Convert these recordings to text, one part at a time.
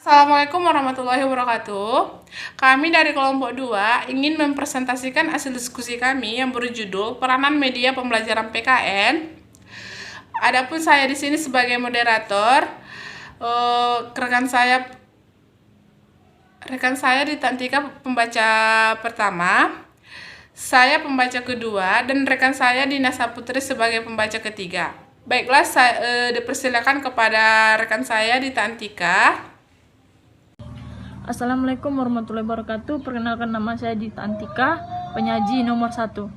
Assalamualaikum warahmatullahi wabarakatuh. Kami dari kelompok 2 ingin mempresentasikan hasil diskusi kami yang berjudul Peranan Media Pembelajaran PKN. Adapun saya di sini sebagai moderator, rekan saya di Tantika pembaca pertama, saya pembaca kedua, dan rekan saya di Nasa Putri sebagai pembaca ketiga. Baiklah, saya dipersilakan kepada rekan saya di Tantika. Assalamualaikum warahmatullahi wabarakatuh. Perkenalkan, nama saya Dita Antika, penyaji nomor 1.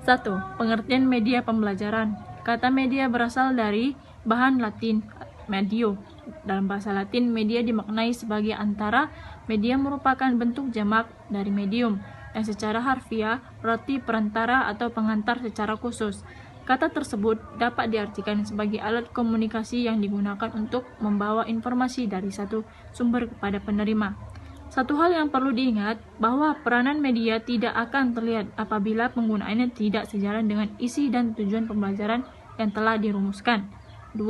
1. Pengertian media pembelajaran. Kata media berasal dari bahan Latin medio. Dalam bahasa Latin, media dimaknai sebagai antara. Media merupakan bentuk jamak dari medium, yang secara harfiah berarti perantara atau pengantar secara khusus. Kata tersebut dapat diartikan sebagai alat komunikasi yang digunakan untuk membawa informasi dari satu sumber kepada penerima. Satu hal yang perlu diingat, bahwa peranan media tidak akan terlihat apabila penggunaannya tidak sejalan dengan isi dan tujuan pembelajaran yang telah dirumuskan. 2.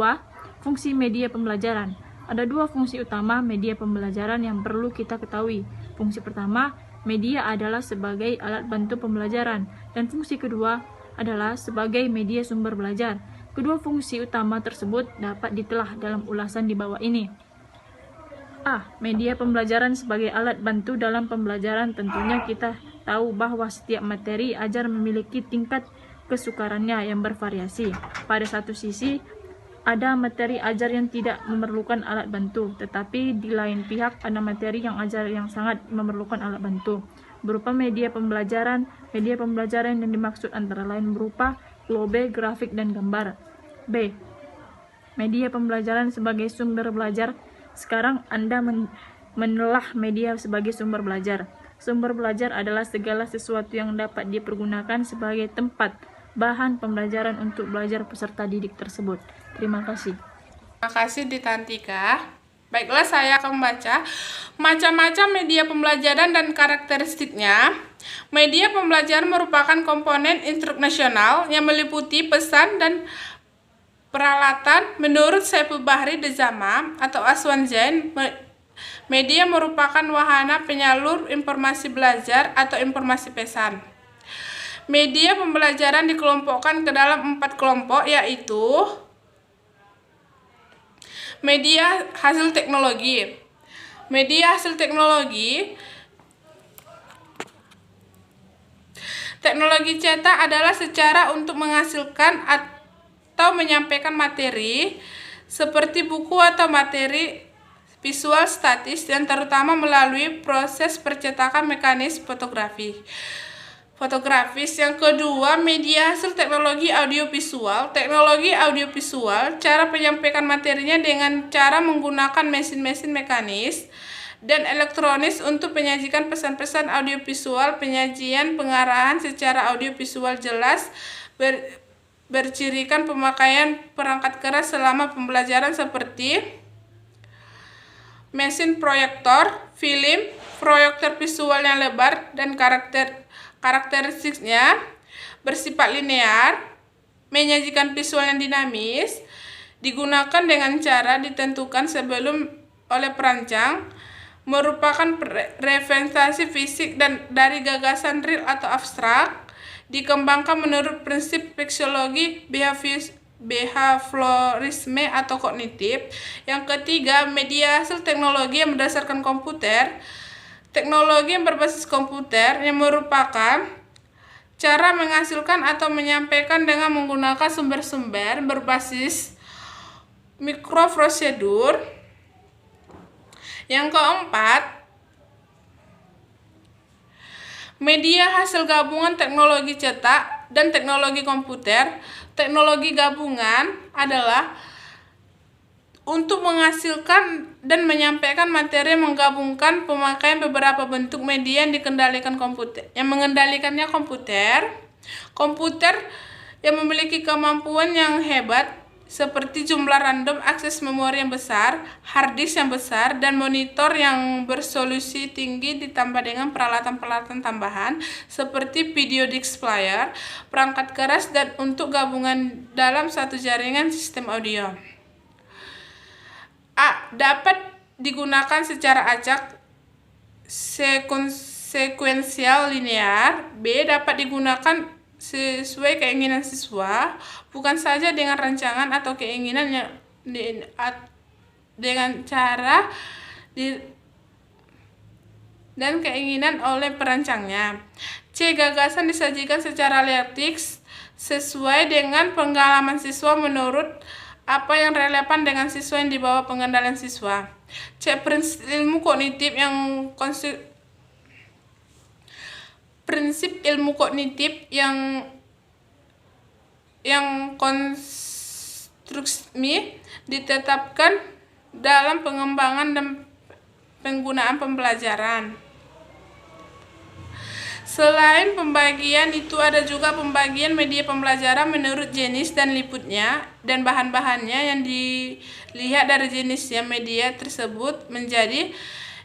Fungsi media pembelajaran. Ada dua fungsi utama media pembelajaran yang perlu kita ketahui. Fungsi pertama, media adalah sebagai alat bantu pembelajaran, dan fungsi kedua adalah sebagai media sumber belajar. Kedua fungsi utama tersebut dapat ditelah dalam ulasan di bawah ini. A. Media pembelajaran sebagai alat bantu dalam pembelajaran. Tentunya kita tahu bahwa setiap materi ajar memiliki tingkat kesukarannya yang bervariasi. Pada satu sisi, ada materi ajar yang tidak memerlukan alat bantu, tetapi di lain pihak ada materi yang ajar yang sangat memerlukan alat bantu berupa media pembelajaran. Media pembelajaran yang dimaksud antara lain berupa globe, grafik, dan gambar. B. Media pembelajaran sebagai sumber belajar. Sekarang Anda menelah media sebagai sumber belajar. Sumber belajar adalah segala sesuatu yang dapat dipergunakan sebagai tempat bahan pembelajaran untuk belajar peserta didik tersebut. Terima kasih. Terima kasih di Tantika. Baiklah, saya akan membaca macam-macam media pembelajaran dan karakteristiknya. Media pembelajaran merupakan komponen instruksional yang meliputi pesan dan peralatan. Menurut Saiful Bahri Dezama atau Aswan Zain, media merupakan wahana penyalur informasi belajar atau informasi pesan. Media pembelajaran dikelompokkan ke dalam 4 kelompok, yaitu media hasil teknologi. Media hasil teknologi. Teknologi cetak adalah secara untuk menghasilkan atau menyampaikan materi seperti buku atau materi visual statis, dan terutama melalui proses percetakan mekanis fotografis. Yang kedua, media hasil teknologi audiovisual. Teknologi audiovisual, cara penyampaikan materinya dengan cara menggunakan mesin-mesin mekanis dan elektronis untuk menyajikan pesan-pesan audiovisual. Penyajian pengarahan secara audiovisual jelas bercirikan pemakaian perangkat keras selama pembelajaran seperti mesin proyektor, film, proyektor visual yang lebar, dan karakteristiknya bersifat linear, menyajikan visual yang dinamis, digunakan dengan cara ditentukan sebelum oleh perancang, merupakan representasi fisik dan dari gagasan real atau abstrak, dikembangkan menurut prinsip fisiologi behaviorisme atau kognitif. Yang ketiga, media hasil teknologi yang berdasarkan komputer. Teknologi yang berbasis komputer yang merupakan cara menghasilkan atau menyampaikan dengan menggunakan sumber-sumber berbasis mikroprosedur. Yang keempat, media hasil gabungan teknologi cetak dan teknologi komputer. Teknologi gabungan adalah untuk menghasilkan dan menyampaikan materi menggabungkan pemakaian beberapa bentuk media yang dikendalikan komputer. Yang mengendalikannya komputer. Komputer yang memiliki kemampuan yang hebat seperti jumlah random, akses memori yang besar, hard disk yang besar, dan monitor yang bersolusi tinggi ditambah dengan peralatan-peralatan tambahan seperti video disc player, perangkat keras, dan untuk gabungan dalam satu jaringan sistem audio. A. Dapat digunakan secara acak sekuensial linear. B. Dapat digunakan sesuai keinginan siswa, bukan saja dengan rancangan atau keinginan yang dengan cara dan keinginan oleh perancangnya. C. Gagasan disajikan secara dialektik sesuai dengan pengalaman siswa menurut apa yang relevan dengan siswa yang di bawah pengendalian siswa. C. Prinsip ilmu kognitif yang konstruksi ditetapkan dalam pengembangan dan penggunaan pembelajaran. Selain pembagian itu, ada juga pembagian media pembelajaran menurut jenis dan liputnya dan bahan-bahannya yang dilihat dari jenisnya media tersebut menjadi: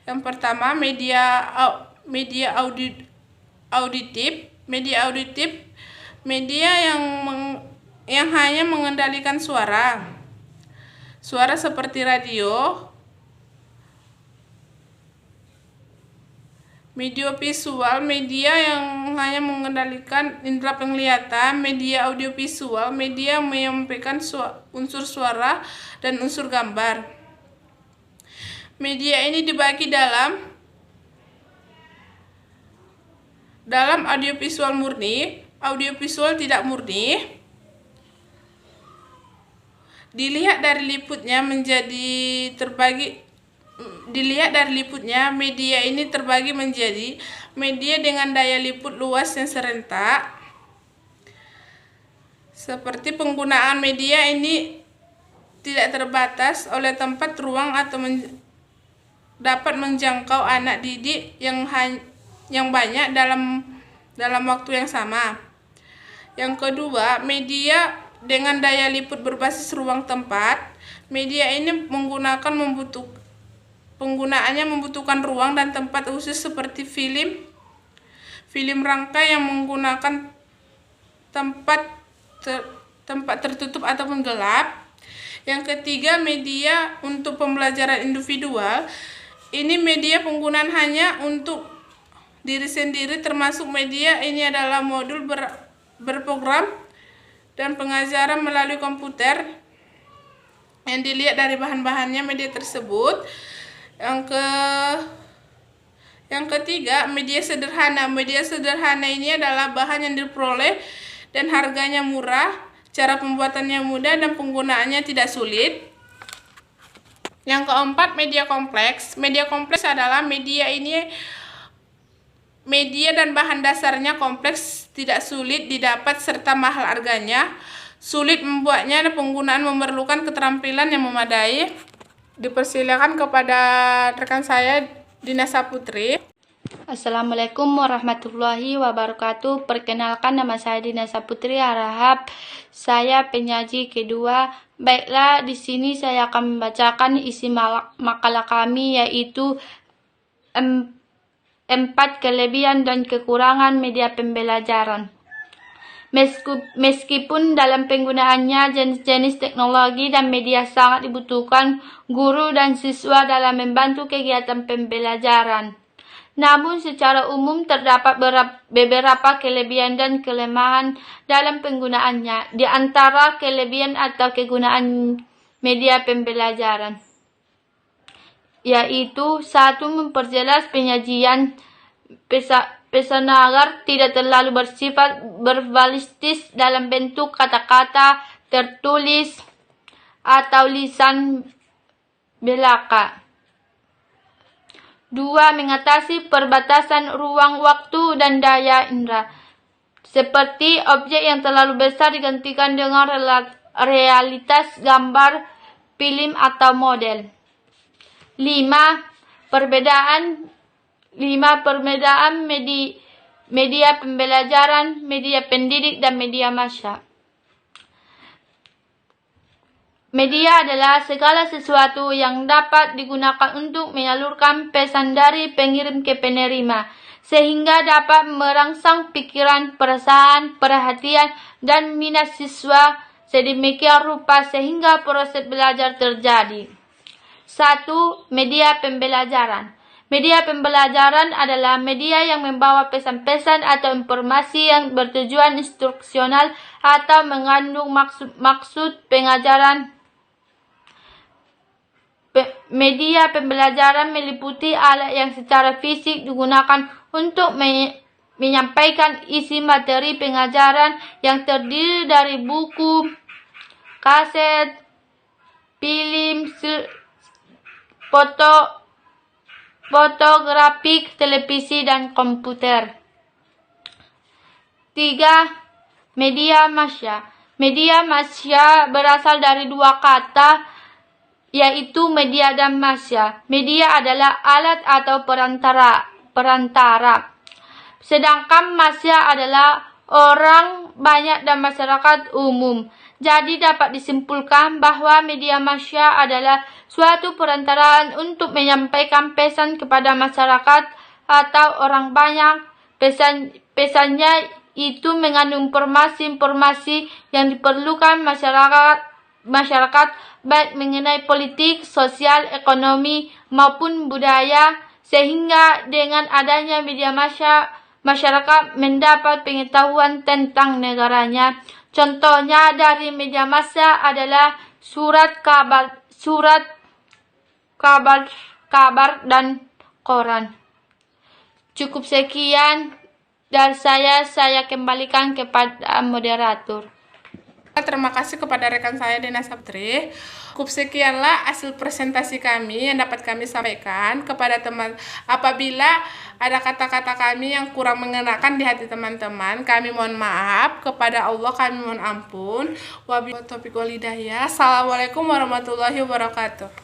yang pertama, media auditif. Media auditif, media yang hanya mengendalikan suara seperti radio. Media visual, media yang hanya mengendalikan indera penglihatan. Media audiovisual, media yang menyampaikan unsur suara dan unsur gambar. Media ini dibagi dalam audiovisual murni, audiovisual tidak murni. Dilihat dari liputnya, media ini terbagi menjadi media dengan daya liput luas yang serentak. Seperti penggunaan media ini tidak terbatas oleh tempat, ruang, atau dapat menjangkau anak didik yang banyak dalam waktu yang sama. Yang kedua, media dengan daya liput berbasis ruang tempat. Media ini penggunaannya membutuhkan ruang dan tempat khusus seperti film rangkai yang menggunakan tempat tertutup ataupun gelap. Yang ketiga, media untuk pembelajaran individual. Ini media penggunaan hanya untuk diri sendiri, termasuk media ini adalah modul berprogram dan pengajaran melalui komputer yang dilihat dari bahan-bahannya media tersebut. Yang ketiga, media sederhana. Media sederhana ini adalah bahan yang diperoleh dan harganya murah, cara pembuatannya mudah dan penggunaannya tidak sulit. Yang keempat, media kompleks. Media kompleks adalah media dan bahan dasarnya kompleks, tidak sulit didapat serta mahal harganya. Sulit membuatnya dan penggunaan memerlukan keterampilan yang memadai. Dipersilakan kepada rekan saya, Dina Saputri. Assalamualaikum warahmatullahi wabarakatuh. Perkenalkan, nama saya Dina Saputri Harahap. Saya penyaji kedua. Baiklah, di sini saya akan membacakan isi makalah kami, yaitu 4 kelebihan dan kekurangan media pembelajaran. Meskipun dalam penggunaannya jenis-jenis teknologi dan media sangat dibutuhkan guru dan siswa dalam membantu kegiatan pembelajaran, namun secara umum terdapat beberapa kelebihan dan kelemahan dalam penggunaannya. Di antara kelebihan atau kegunaan media pembelajaran, yaitu 1. Memperjelas penyajian pesan agar tidak terlalu bersifat verbalistis dalam bentuk kata-kata tertulis atau lisan belaka. 2. Mengatasi perbatasan ruang, waktu, dan daya indera, seperti objek yang terlalu besar digantikan dengan realitas gambar, film, atau model. 5. Perbedaan media pembelajaran, media pendidik, dan media massa. Media adalah segala sesuatu yang dapat digunakan untuk menyalurkan pesan dari pengirim ke penerima, sehingga dapat merangsang pikiran, perasaan, perhatian, dan minat siswa sedemikian rupa sehingga proses belajar terjadi. 1. Media pembelajaran. Media pembelajaran adalah media yang membawa pesan-pesan atau informasi yang bertujuan instruksional atau mengandung maksud pengajaran. Media pembelajaran meliputi alat yang secara fisik digunakan untuk menyampaikan isi materi pengajaran yang terdiri dari buku, kaset, film, fotografik, televisi, dan komputer. 3. Media massa. Media massa berasal dari dua kata, yaitu media dan massa. Media adalah alat atau perantara. Sedangkan massa adalah orang banyak dan masyarakat umum. Jadi dapat disimpulkan bahwa media massa adalah suatu perantaraan untuk menyampaikan pesan kepada masyarakat atau orang banyak. Pesannya itu mengandung informasi-informasi yang diperlukan masyarakat baik mengenai politik, sosial, ekonomi maupun budaya, sehingga dengan adanya media massa masyarakat mendapat pengetahuan tentang negaranya. Contohnya dari media massa adalah surat kabar dan koran. Cukup sekian dari saya kembalikan kepada moderator. Terima kasih kepada rekan saya Dena Saptri. Cukup sekianlah hasil presentasi kami yang dapat kami sampaikan kepada teman. Apabila ada kata-kata kami yang kurang mengenakan di hati teman-teman, kami mohon maaf. Kepada Allah kami mohon ampun. Wabillahi taufiq wal hidayah. Assalamualaikum warahmatullahi wabarakatuh.